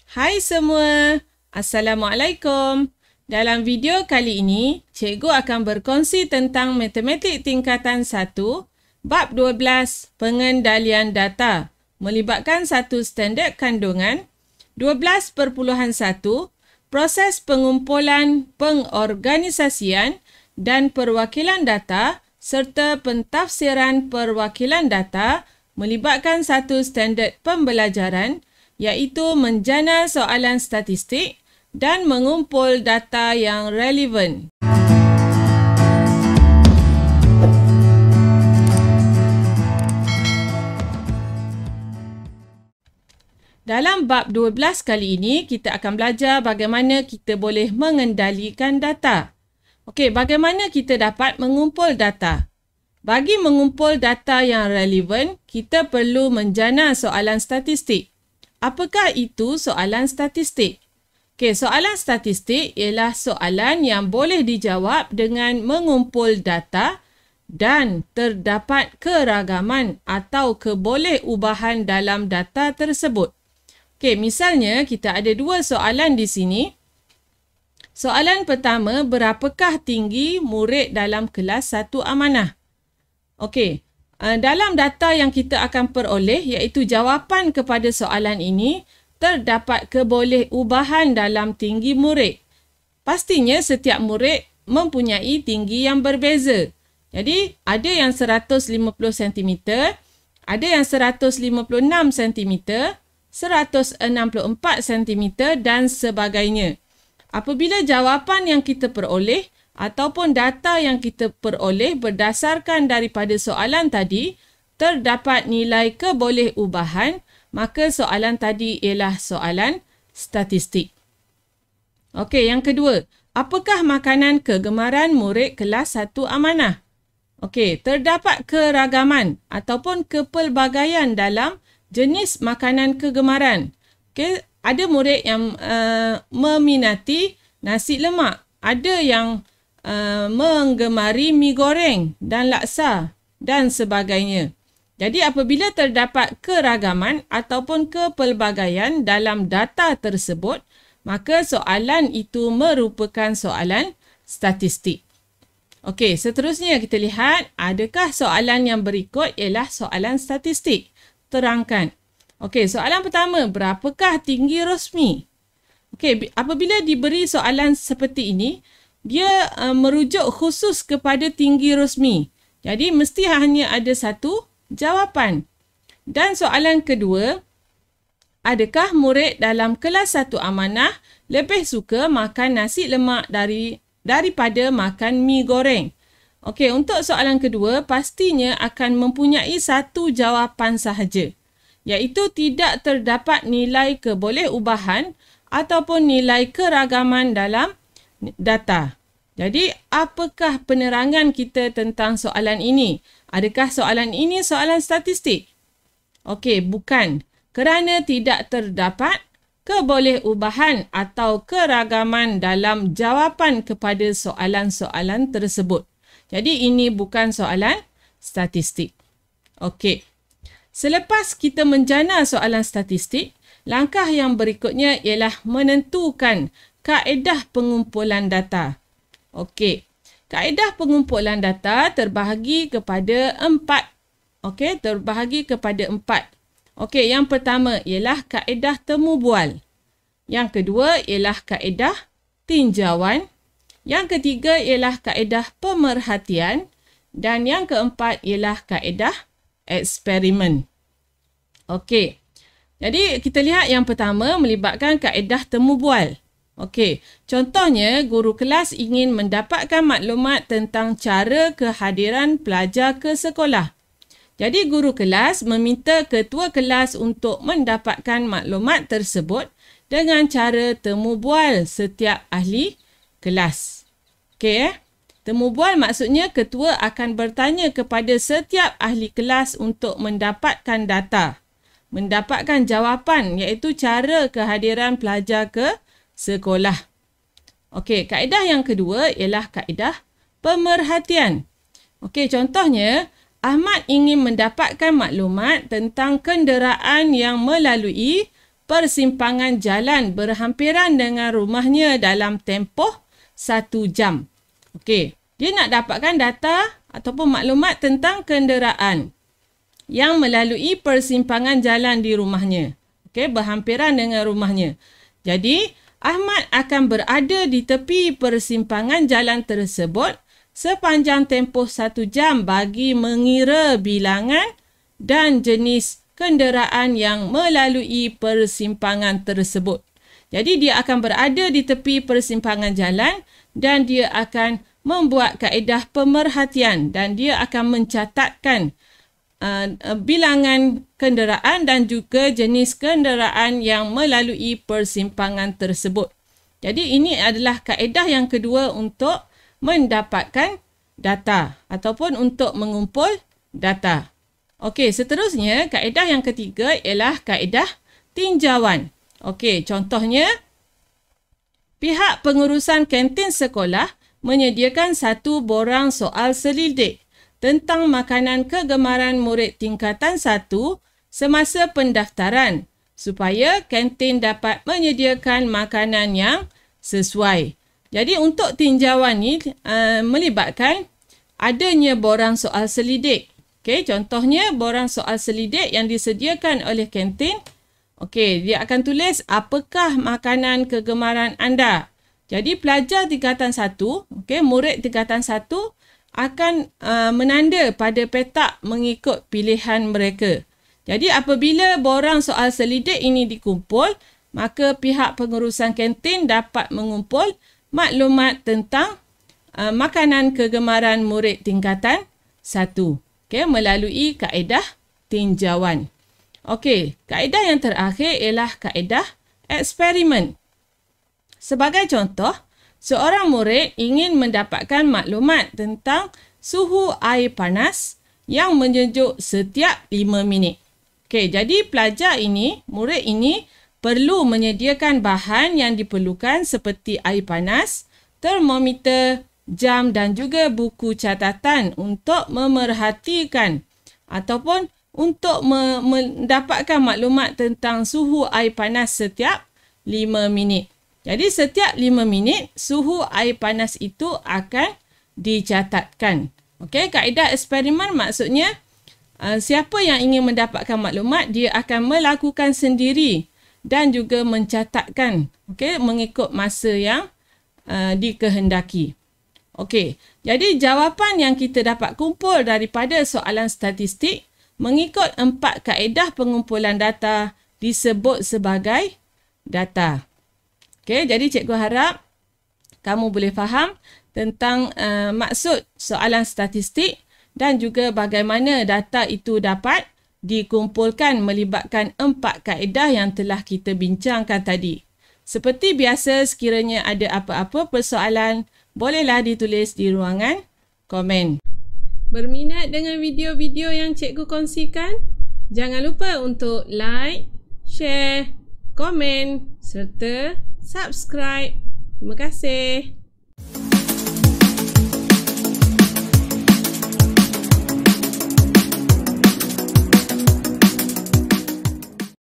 Hai semua, Assalamualaikum. Dalam video kali ini, cikgu akan berkongsi tentang matematik tingkatan 1, bab 12, pengendalian data, melibatkan satu standard kandungan, 12.1, proses pengumpulan, pengorganisasian dan perwakilan data serta pentafsiran perwakilan data melibatkan satu standard pembelajaran iaitu menjana soalan statistik dan mengumpul data yang relevan. Dalam bab 12 kali ini, kita akan belajar bagaimana kita boleh mengendalikan data. Okey, bagaimana kita dapat mengumpul data? Bagi mengumpul data yang relevan, kita perlu menjana soalan statistik. Apakah itu soalan statistik? Okey, soalan statistik ialah soalan yang boleh dijawab dengan mengumpul data dan terdapat keragaman atau keboleh-ubahan dalam data tersebut. Okey, misalnya kita ada dua soalan di sini. Soalan pertama, berapakah tinggi murid dalam kelas 1 amanah? Okey. Dalam data yang kita akan peroleh iaitu jawapan kepada soalan ini, terdapat keboleh-ubahan dalam tinggi murid. Pastinya setiap murid mempunyai tinggi yang berbeza. Jadi ada yang 150 cm, ada yang 156 cm, 164 cm dan sebagainya. Apabila jawapan yang kita peroleh ataupun data yang kita peroleh berdasarkan daripada soalan tadi, terdapat nilai keboleh-ubahan, maka soalan tadi ialah soalan statistik. Okey, yang kedua, apakah makanan kegemaran murid kelas 1 amanah? Okey, terdapat keragaman ataupun kepelbagaian dalam jenis makanan kegemaran. Okey, ada murid yang meminati nasi lemak, ada yang menggemari mi goreng dan laksa dan sebagainya. Jadi apabila terdapat keragaman ataupun kepelbagaian dalam data tersebut, maka soalan itu merupakan soalan statistik. Okey, seterusnya kita lihat adakah soalan yang berikut ialah soalan statistik. Terangkan. Okey, soalan pertama, berapakah tinggi Rosmi? Okey, apabila diberi soalan seperti ini, dia merujuk khusus kepada tinggi Rosmi. Jadi, mesti hanya ada satu jawapan. Dan soalan kedua, adakah murid dalam kelas 1 amanah lebih suka makan nasi lemak daripada makan mi goreng? Okey, untuk soalan kedua, pastinya akan mempunyai satu jawapan sahaja, iaitu tidak terdapat nilai keboleh-ubahan ataupun nilai keragaman dalam data. Jadi, apakah penerangan kita tentang soalan ini? Adakah soalan ini soalan statistik? Okey, bukan. Kerana tidak terdapat keboleh-ubahan atau keragaman dalam jawapan kepada soalan-soalan tersebut. Jadi, ini bukan soalan statistik. Okey. Selepas kita menjana soalan statistik, langkah yang berikutnya ialah menentukan kaedah pengumpulan data. Okey, kaedah pengumpulan data terbahagi kepada 4. Okey, terbahagi kepada 4. Okey, yang pertama ialah kaedah temu bual. Yang kedua ialah kaedah tinjauan. Yang ketiga ialah kaedah pemerhatian. Dan yang keempat ialah kaedah eksperimen. Okey, jadi kita lihat yang pertama melibatkan kaedah temu bual. Okey, contohnya guru kelas ingin mendapatkan maklumat tentang cara kehadiran pelajar ke sekolah. Jadi guru kelas meminta ketua kelas untuk mendapatkan maklumat tersebut dengan cara temu bual setiap ahli kelas. Okey, temu bual maksudnya ketua akan bertanya kepada setiap ahli kelas untuk mendapatkan data, mendapatkan jawapan iaitu cara kehadiran pelajar ke sekolah. Okey, kaedah yang kedua ialah kaedah pemerhatian. Okey, contohnya Ahmad ingin mendapatkan maklumat tentang kenderaan yang melalui persimpangan jalan berhampiran dengan rumahnya dalam tempoh 1 jam. Okey, dia nak dapatkan data ataupun maklumat tentang kenderaan yang melalui persimpangan jalan di rumahnya. Okey, berhampiran dengan rumahnya. Jadi, Ahmad akan berada di tepi persimpangan jalan tersebut sepanjang tempoh 1 jam bagi mengira bilangan dan jenis kenderaan yang melalui persimpangan tersebut. Jadi dia akan berada di tepi persimpangan jalan dan dia akan membuat kaedah pemerhatian dan dia akan mencatatkan bilangan kenderaan dan juga jenis kenderaan yang melalui persimpangan tersebut. Jadi ini adalah kaedah yang kedua untuk mendapatkan data ataupun untuk mengumpul data. Okey, seterusnya kaedah yang ketiga ialah kaedah tinjauan. Okey, contohnya pihak pengurusan kantin sekolah menyediakan 1 borang soal selidik tentang makanan kegemaran murid tingkatan 1 semasa pendaftaran supaya kantin dapat menyediakan makanan yang sesuai. Jadi untuk tinjauan ni melibatkan adanya borang soal selidik. Okey, contohnya borang soal selidik yang disediakan oleh kantin. Okey, dia akan tulis apakah makanan kegemaran anda. Jadi pelajar tingkatan 1, okey, murid tingkatan 1 akan menanda pada petak mengikut pilihan mereka. Jadi apabila borang soal selidik ini dikumpul, maka pihak pengurusan kantin dapat mengumpul maklumat tentang makanan kegemaran murid tingkatan 1. Okey, melalui kaedah tinjauan. Okey, kaedah yang terakhir ialah kaedah eksperimen. Sebagai contoh, seorang murid ingin mendapatkan maklumat tentang suhu air panas yang menyejuk setiap 5 minit. Okey, jadi pelajar ini, murid ini perlu menyediakan bahan yang diperlukan seperti air panas, termometer, jam dan juga buku catatan untuk memerhatikan ataupun untuk mendapatkan maklumat tentang suhu air panas setiap 5 minit. Jadi setiap 5 minit suhu air panas itu akan dicatatkan. Okey, kaedah eksperimen maksudnya siapa yang ingin mendapatkan maklumat dia akan melakukan sendiri dan juga mencatatkan, okey, mengikut masa yang dikehendaki. Okey, jadi jawapan yang kita dapat kumpul daripada soalan statistik mengikut 4 kaedah pengumpulan data disebut sebagai data. Okey, jadi cikgu harap kamu boleh faham tentang maksud soalan statistik dan juga bagaimana data itu dapat dikumpulkan melibatkan 4 kaedah yang telah kita bincangkan tadi. Seperti biasa, sekiranya ada apa-apa persoalan, bolehlah ditulis di ruangan komen. Berminat dengan video-video yang cikgu kongsikan? Jangan lupa untuk like, share, komen serta subscribe. Terima kasih.